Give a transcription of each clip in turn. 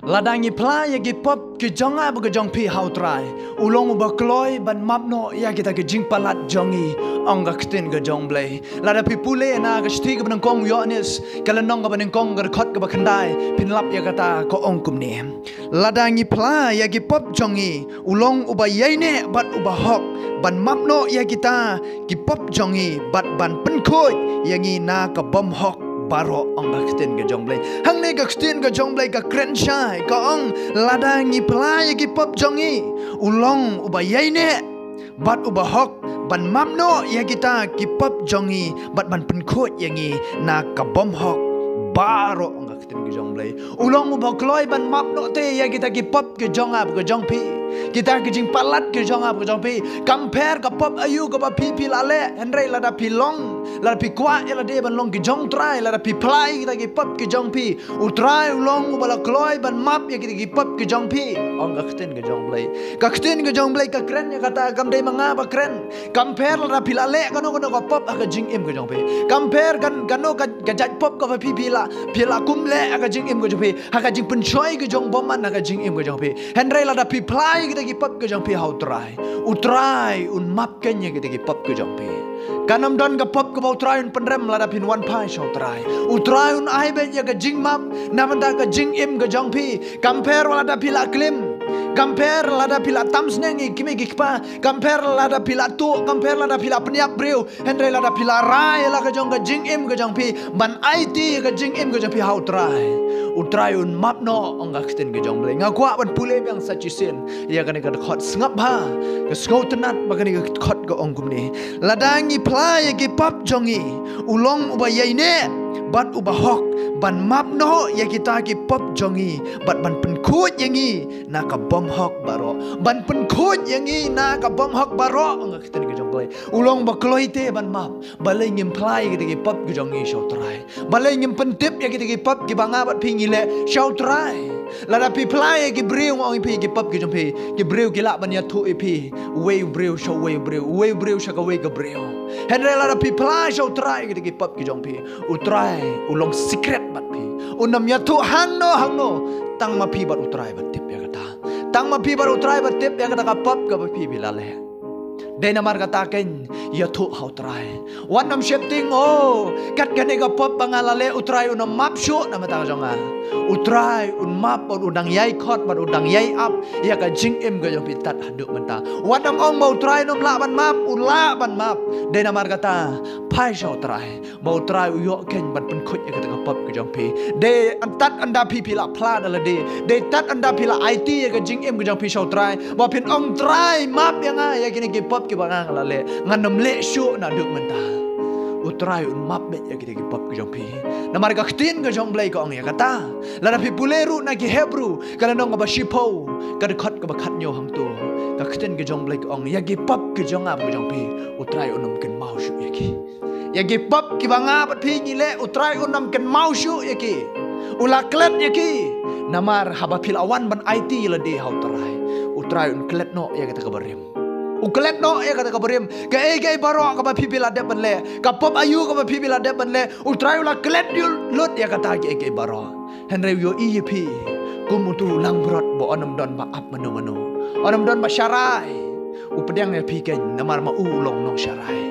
Ladangi pla ya gi pop ki jonga bu jong pi hau trai ulong ba kloi ban mapno ya kita ki jing palat jongi anga ktin ga jong blai lada pi pule na ga sti ga ban kong yo nis kala nong ga ban kong ga khot ga ba khandai pin lap ya kata ko ong kum ni ladangi pla ya gi pop jongi ulong uba yaine bat uba hok ban mapno ya kita ki pop jongi bat ban pen khoi yangi na ka bom hok baro ong bakten ga jong blai hang ne ga ktin ga jong blai ga kren shai ka ong ladangi plai gi pop jongi ulong uba yaine bat uba hok ban mamno ya kita ki pop jongi bat ban pen khot yangi na ka bom hok baro ong ktin ga jong blai ulong uba kloi ban mamno te ya kita ki pop ga jong ab ga jong pi kita ke jing palat ke jong ab ke jong pi compare ka pop ayu ka pi pi lale henry lada pi long lada pi kwa ela de ban long ke jong try lada pi plai kita ke pop ke jong pi u try long bala kloi ban map ya kita ke pop ke jong pi ong ka kten ke jong blai ka kten ke jong blai ka kren ya kata kam de manga ba kren compare lada pi lale kano ka pop ka jing im ke jong pi compare kan kano ka jaj pop ka pi pi la kum le ka jing im ke jong pi ha ka jing pen choi ke jong bom man ka jing im ke jong pi henry lada pi plai kita ki pop ke jong pi hau try un map kenya kita ki pop ke jong pi kanam don ka pop ke bau try un penrem lada pin one pai show try un ai be ya ka jing map namanda ka jing im ke jong pi compare lada pila klim compare lada pila tamsnengi kimi gikpa compare lada pila tu compare lada pila peniap breu henry lada pila rai la ka jong ka jing im ke jong pi ban it ka jing im ke jong pi hau try un map no ong ka kten ke jong blai ngakwa ban pule yang sachisin ya kan ka khot ngap ha ka skoutenat bagani ka khot ka ong kumni ladangi plai ki pap jongi ulong uba yaine bat uba hok ban map no ya kita ki pop jongi bat ban pen khut yangi na ka bom hok baro ban pen khut yangi na ka bom hok baro ong ka kten ke jong blai ulong ba kloi te ban map balai ngim plai ki pop ke jongi show try balai ngim pen tip ya ki pop ki banga bat pingi le show try lada pi plai ki breu ong pi ki pop ki jong pi ki breu ki la ban ya thu pi we breu show we breu shaka we ka breu henry lada pi plai show try ki pop ki jong pi u try ulong secret bat pi unam ya thu hang no tang ma pi bat u try bat tip ya kata tang ma pi bat u try bat tip ya kata ka pop ka pi bilale Dena marga taken ya thu hau try one nam shifting kat gane ga pop bangalale utrai un map shu na mata jonga utrai un map udang yai khot bat udang yai up ya ka jing em ga jong pitat hadu menta one nam ong mau try nom la ban map ula ban map dena marga ta pai shau try mau try u yo ken ban pen khut ya ka pop ga jong pi de antat anda pi pi la pla na la de tat anda pi la it ya ka jing em ga jong pi shau try ba pin ong try map ya nga ya kini ki pop ki bangang la le nganom le shu na duk menta utrai un map be ya ki pop ki jong pi na mar ka ktin ga jong blai ko ong ya kata la pi puleru na ki hebru kala nong ba shipo ka khot ka ba khat nyo hang tu ka ktin ga jong blai ko ong ya ki pop ki jong ap ga jong pi utrai unum ken mau shu ya ki pop ki banga bat pi ni le utrai unum ken mau shu ya ki ula klet ya ki namar haba pil awan ban it la de hau utrai un klet no ya kita ka barim uklet no ya kata kabarim ke ege baro ka ba pipila de banle ka pop ayu ka ba pipila de banle utrai ula klet lut ya kata ege baro henry yo ep kumutu lang brot bo onam don ba ap mano onam don ba syarai upedang ya piken namar ma ulong no syarai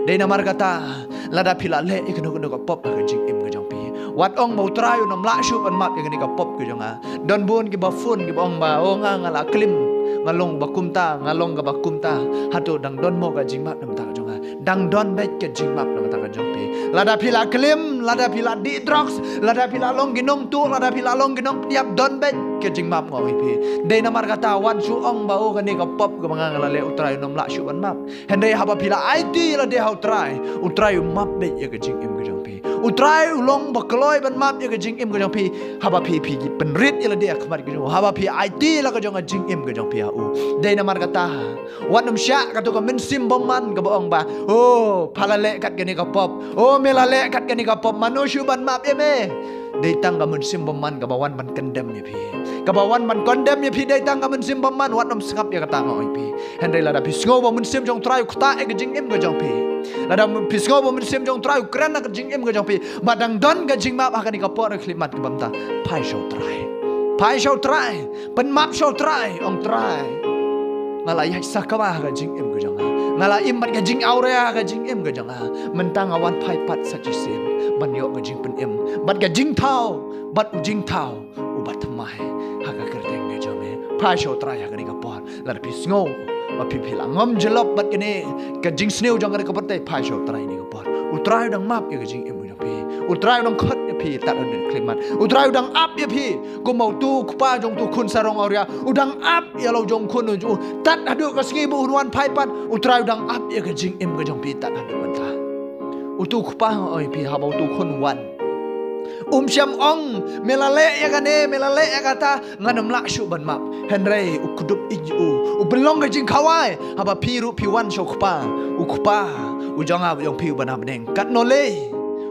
de namar kata lada pila le ikno ka pop ka jing im ka jong pi wat ong mau trai unam la shu ban map ya ka pop ka jonga don bon ki ba fun ki bong ba nga ngala klim ngalong bakumta ngalong ga bakumta hatu dang don mo ga jingmap nam ta jonga dang don bet ke jingmap nam ta ga jongpi lada pila klim lada pila di drugs lada pila long ginong tu lada pila long ginong tiap don bet ke jingmap ngoi pi de namar kata wan su ong ba o ga ne ga pop ga manga ngala le utrai nom la shu ban map hende haba pila it la de hau utrai map bet ya ga jing im ga jongpi utrai ulong bakloi ban map ya ga jing im ga jongpi haba pi gi penrit ya la de khmar ga jong haba pi it la ga jong jing im ga jongpi de namar kata wanum sya katu ka min sim boman ka boong ba palale kat gani ka pop melale kat gani ka pop manusyu ban map ya me de tang ka min sim boman ka bawan ban condemn ya pi ka bawan ban condemn ya pi de tang ka min sim boman wanum sngap ya kata ngoi pi henry la da pi sngo bo min sim jong try kta e jing im ga jong pi la da pi sngo bo min sim jong try kran ka jing im ga jong pi madang don ga jing map ha ka ni ka por klimat ka bamta pai show try pai shau trai pen map shau trai ong trai ngala ya sakama ga jing em ga janga ngala im bat ga jing aurea ga jing em ga janga mentang awan pai pat sajisen ban yo ga jing pen em bat ga jing thau bat u jing thau u bat mai ha ga kerteng ga jame pai shau trai ha ga ga por la pi sngo ma pi pi la ngom jelop bat ga ne ga jing sneu jang ga ka pat pai shau trai ni ga por u trai dang map ya ga jing em ga pi u trai dang khat ya pi tat on klimat u trai dang ap ya pi ko mau tu kupa jong tu kun sarong auria udang ap ya lo jong kun ju tat adu ka sngi bu wan pai pat u trai dang ap ya ga jing em ga jong pi tat adu man ta u tu kupa oi pi ha mau tu kun wan syam ong melale ya gane melale ya kata nganam lak shu ban map henry u kudup iju u belong ga jing kawai haba pi ru pi wan sho kupa u jonga bu jong pi ban hab neng kat no le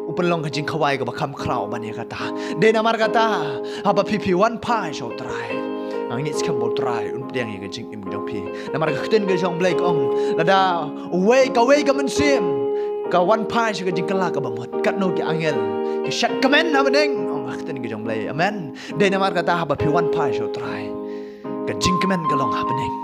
u belong ga jing kawai ga ba kham krau ban ya kata de namar kata haba pi wan pa sho trai ang ni skam bo trai un pdeng ya ga jing im jong pi namar ga khten ga jong blake ong lada we ga men sim ka wan pa sho ga jing kala ka ba mot kat no ki angel ki shat kamen na beneng ong khten ga jong blake amen de namar kata haba pi wan pa sho trai ka jing kamen ga long ha beneng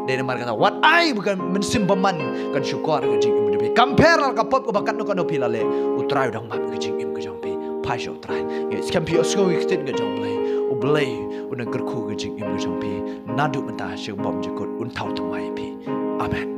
de namar kata what ai bukan men sim baman kan syukur ga jing im de compare ka pop ka bakat no ka no pilale utrai dang map ga jing im ga jong pi pa sho trai ye skam pi osko khten ga jong blake u blay un gar khu ga jing im ga jong pi nadu mata shi bom je kot un thau thamai pi amen